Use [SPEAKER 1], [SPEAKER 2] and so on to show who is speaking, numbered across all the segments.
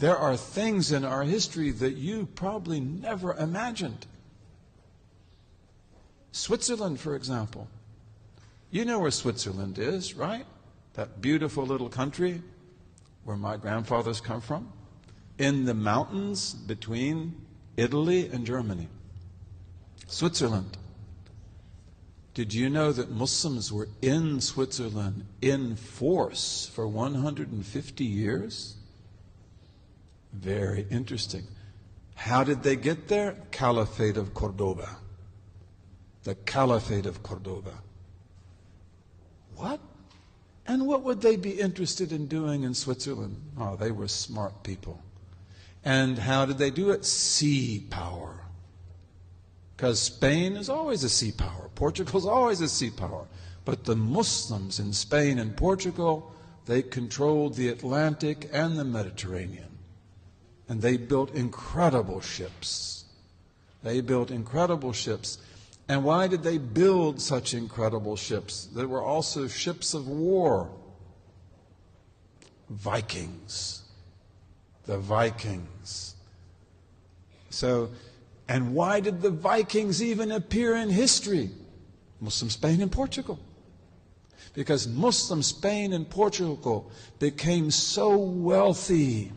[SPEAKER 1] There are things in our history that you probably never imagined. Switzerland, for example. You know where Switzerland is, right? That beautiful little country where my grandfathers come from, in the mountains between Italy and Germany. Switzerland. Did you know that Muslims were in Switzerland in force for 150 years? Very interesting. How did they get there? Caliphate of Cordoba. The Caliphate of Cordoba. What? And what would they be interested in doing in Switzerland? Oh, they were smart people. And how did they do it? Sea power. Because Spain is always a sea power. Portugal is always a sea power. But the Muslims in Spain and Portugal, they controlled the Atlantic and the Mediterranean. And they built incredible ships. They built incredible ships. And why did they build such incredible ships? There were also ships of war. Vikings. The Vikings. So, and why did the Vikings even appear in history? Muslim Spain and Portugal. Because Muslim Spain and Portugal became so wealthy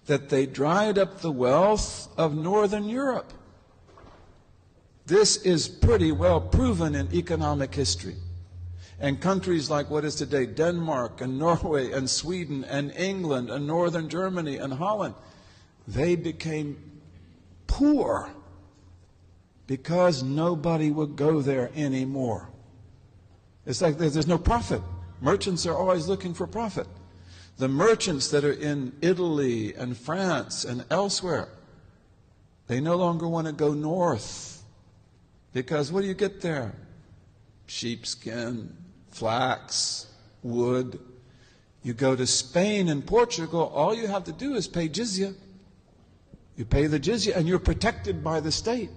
[SPEAKER 1] that they dried up the wealth of Northern Europe. This is pretty well proven in economic history. And countries like what is today Denmark and Norway and Sweden and England and Northern Germany and Holland, they became poor because nobody would go there anymore. It's like there's no profit. Merchants are always looking for profit. The merchants that are in Italy and France and elsewhere, they no longer want to go north. Because what do you get there? Sheepskin, flax, wood. You go to Spain and Portugal, all you have to do is pay jizya. You pay the jizya and you're protected by the state.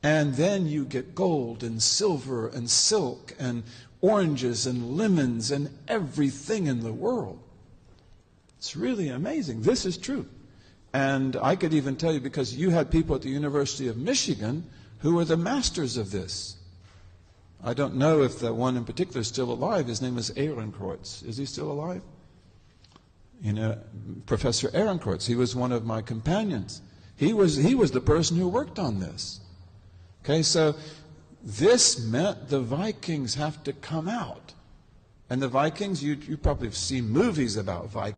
[SPEAKER 1] And then you get gold and silver and silk and oranges and lemons and everything in the world. It's really amazing. This is true. And I could even tell you, because you had people at the University of Michigan who were the masters of this. I don't know if the one in particular is still alive. His name is Ehrenkreuz. Is he still alive? You know, Professor Ehrenkreuz. He was one of my companions. He was the person who worked on this. Okay, so this meant the Vikings have to come out. And the Vikings, you probably have seen movies about Vikings.